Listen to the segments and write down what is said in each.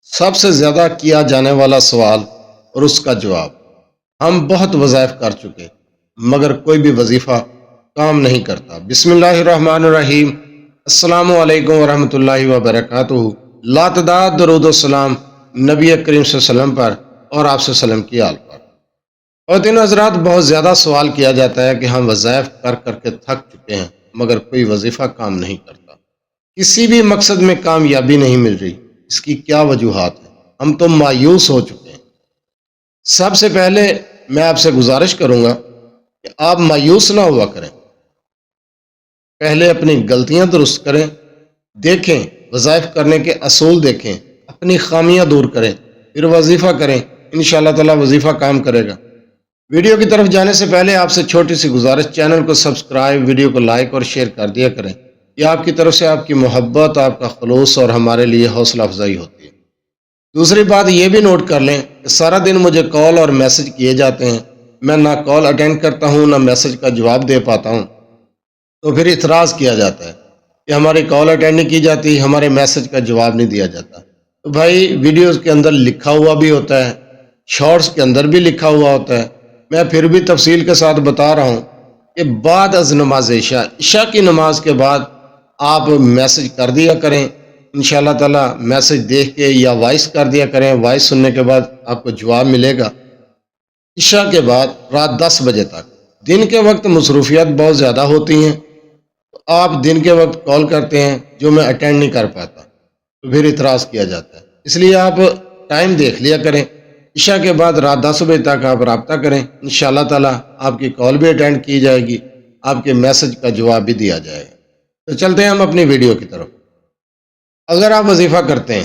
سب سے زیادہ کیا جانے والا سوال اور اس کا جواب۔ ہم بہت وظائف کر چکے مگر کوئی بھی وظیفہ کام نہیں کرتا۔ بسم اللہ الرحمن الرحیم۔ السلام علیکم ورحمۃ اللہ وبرکاتہ۔ لاتعداد درود و سلام نبی کریم صلی اللہ علیہ وسلم پر اور آپ صلی اللہ علیہ وسلم کی آل پر۔ خواتین حضرات، بہت زیادہ سوال کیا جاتا ہے کہ ہم وظائف کر کر کے تھک چکے ہیں مگر کوئی وظیفہ کام نہیں کرتا، کسی بھی مقصد میں کامیابی نہیں مل رہی، اس کی کیا وجوہات ہیں؟ ہم تو مایوس ہو چکے ہیں۔ سب سے پہلے میں آپ سے گزارش کروں گا کہ آپ مایوس نہ ہوا کریں، پہلے اپنی غلطیاں درست کریں، دیکھیں وظائف کرنے کے اصول دیکھیں، اپنی خامیاں دور کریں، پھر وظیفہ کریں، انشاءاللہ تعالی وظیفہ کام کرے گا۔ ویڈیو کی طرف جانے سے پہلے آپ سے چھوٹی سی گزارش، چینل کو سبسکرائب، ویڈیو کو لائک اور شیئر کر دیا کریں۔ یہ آپ کی طرف سے آپ کی محبت، آپ کا خلوص اور ہمارے لیے حوصلہ افزائی ہوتی ہے۔ دوسری بات یہ بھی نوٹ کر لیں کہ سارا دن مجھے کال اور میسج کیے جاتے ہیں، میں نہ کال اٹینڈ کرتا ہوں نہ میسج کا جواب دے پاتا ہوں، تو پھر اعتراض کیا جاتا ہے کہ ہماری کال اٹینڈ نہیں کی جاتی، ہمارے میسج کا جواب نہیں دیا جاتا۔ تو بھائی ویڈیوز کے اندر لکھا ہوا بھی ہوتا ہے، شارٹس کے اندر بھی لکھا ہوا ہوتا ہے، میں پھر بھی تفصیل کے ساتھ بتا رہا ہوں کہ بعد از نماز عشاء کی نماز کے بعد آپ میسج کر دیا کریں، انشاءاللہ تعالی میسج دیکھ کے یا وائس کر دیا کریں، وائس سننے کے بعد آپ کو جواب ملے گا۔ عشاء کے بعد رات 10 بجے تک، دن کے وقت مصروفیات بہت زیادہ ہوتی ہیں، تو آپ دن کے وقت کال کرتے ہیں جو میں اٹینڈ نہیں کر پاتا، تو پھر اعتراض کیا جاتا ہے۔ اس لیے آپ ٹائم دیکھ لیا کریں، عشاء کے بعد رات 10 بجے تک آپ رابطہ کریں، انشاءاللہ تعالی آپ کی کال بھی اٹینڈ کی جائے گی، آپ کے میسج کا جواب بھی دیا جائے گا۔ تو چلتے ہیں ہم اپنی ویڈیو کی طرف۔ اگر آپ وظیفہ کرتے ہیں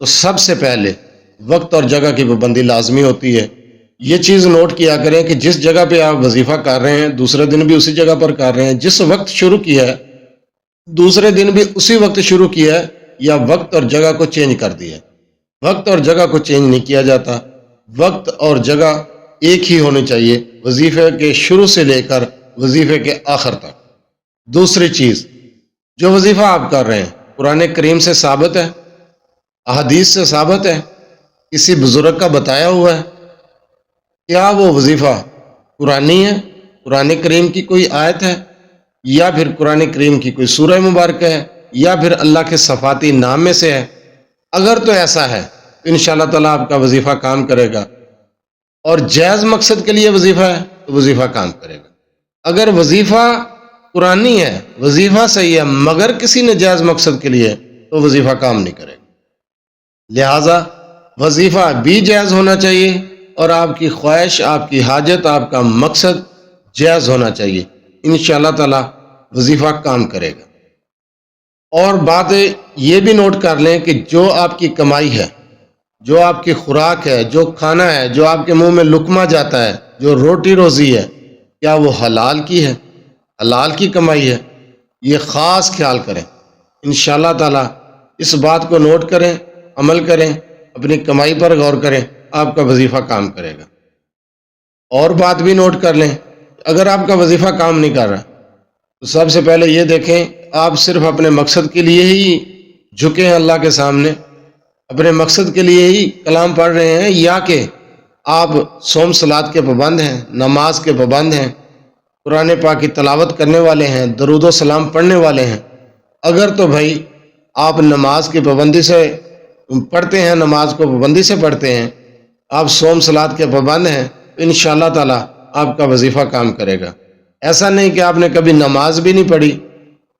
تو سب سے پہلے وقت اور جگہ کی پابندی لازمی ہوتی ہے۔ یہ چیز نوٹ کیا کریں کہ جس جگہ پہ آپ وظیفہ کر رہے ہیں دوسرے دن بھی اسی جگہ پر کر رہے ہیں، جس وقت شروع کیا ہے دوسرے دن بھی اسی وقت شروع کیا ہے، یا وقت اور جگہ کو چینج کر دیا ہے۔ وقت اور جگہ کو چینج نہیں کیا جاتا، وقت اور جگہ ایک ہی ہونی چاہیے، وظیفے کے شروع سے لے کر وظیفے کے آخر تک۔ دوسری چیز، جو وظیفہ آپ کر رہے ہیں قرآن کریم سے ثابت ہے، احادیث سے ثابت ہے، کسی بزرگ کا بتایا ہوا ہے؟ کیا وہ وظیفہ قرآنی ہے، قرآن کریم کی کوئی آیت ہے، یا پھر قرآن کریم کی کوئی سورہ مبارکہ ہے، یا پھر اللہ کے صفاتی نام میں سے ہے؟ اگر تو ایسا ہے تو انشاءاللہ تعالیٰ آپ کا وظیفہ کام کرے گا، اور جائز مقصد کے لیے وظیفہ ہے تو وظیفہ کام کرے گا۔ اگر وظیفہ قرآنی ہے، وظیفہ صحیح ہے مگر کسی نے جائز مقصد کے لیے، تو وظیفہ کام نہیں کرے گا۔ لہٰذا وظیفہ بھی جائز ہونا چاہیے، اور آپ کی خواہش، آپ کی حاجت، آپ کا مقصد جائز ہونا چاہیے، انشاءاللہ تعالی وظیفہ کام کرے گا۔ اور بات یہ بھی نوٹ کر لیں کہ جو آپ کی کمائی ہے، جو آپ کی خوراک ہے، جو کھانا ہے، جو آپ کے منہ میں لقمہ جاتا ہے، جو روٹی روزی ہے، کیا وہ حلال کی ہے، حلال کی کمائی ہے؟ یہ خاص خیال کریں، انشاءاللہ تعالی اس بات کو نوٹ کریں، عمل کریں، اپنی کمائی پر غور کریں، آپ کا وظیفہ کام کرے گا۔ اور بات بھی نوٹ کر لیں، اگر آپ کا وظیفہ کام نہیں کر رہا تو سب سے پہلے یہ دیکھیں آپ صرف اپنے مقصد کے لیے ہی جھکے ہیں اللہ کے سامنے، اپنے مقصد کے لیے ہی کلام پڑھ رہے ہیں، یا کہ آپ صوم صلات کے پابند ہیں، نماز کے پابند ہیں، قرآن پاک کی تلاوت کرنے والے ہیں، درود و سلام پڑھنے والے ہیں۔ اگر تو بھائی آپ نماز کی پابندی سے پڑھتے ہیں، نماز کو پابندی سے پڑھتے ہیں، آپ صوم صلات کے پابند ہیں، تو انشاءاللہ تعالی آپ کا وظیفہ کام کرے گا۔ ایسا نہیں کہ آپ نے کبھی نماز بھی نہیں پڑھی،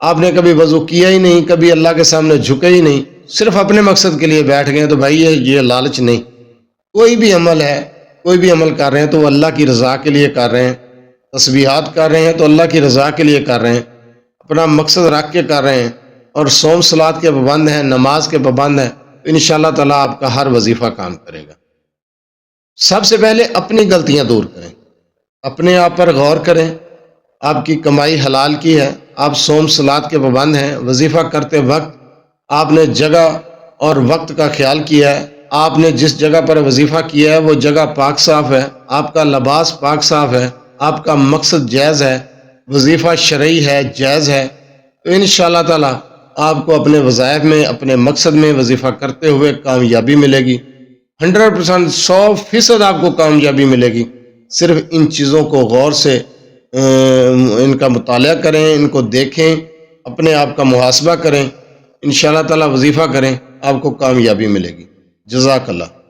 آپ نے کبھی وضو کیا ہی نہیں، کبھی اللہ کے سامنے جھکے ہی نہیں، صرف اپنے مقصد کے لیے بیٹھ گئے، تو بھائی یہ لالچ نہیں۔ کوئی بھی عمل ہے، کوئی بھی عمل کر رہے ہیں تو وہ اللہ کی رضا کے لیے کر رہے ہیں، تسبیحات کر رہے ہیں تو اللہ کی رضا کے لیے کر رہے ہیں، اپنا مقصد رکھ کے کر رہے ہیں، اور صوم صلات کے پابند ہیں، نماز کے پابند ہیں، تو انشاءاللہ تعالیٰ آپ کا ہر وظیفہ کام کرے گا۔ سب سے پہلے اپنی غلطیاں دور کریں، اپنے آپ پر غور کریں، آپ کی کمائی حلال کی ہے، آپ صوم صلات کے پابند ہیں، وظیفہ کرتے وقت آپ نے جگہ اور وقت کا خیال کیا ہے، آپ نے جس جگہ پر وظیفہ کیا ہے وہ جگہ پاک صاف ہے، آپ کا لباس پاک صاف ہے، آپ کا مقصد جائز ہے، وظیفہ شرعی ہے، جائز ہے، تو انشاءاللہ تعالی آپ کو اپنے وظائف میں اپنے مقصد میں وظیفہ کرتے ہوئے کامیابی ملے گی 100%، 100% آپ کو کامیابی ملے گی۔ صرف ان چیزوں کو غور سے ان کا مطالعہ کریں، ان کو دیکھیں، اپنے آپ کا محاسبہ کریں، انشاءاللہ تعالی وظیفہ کریں، آپ کو کامیابی ملے گی۔ جزاک اللہ۔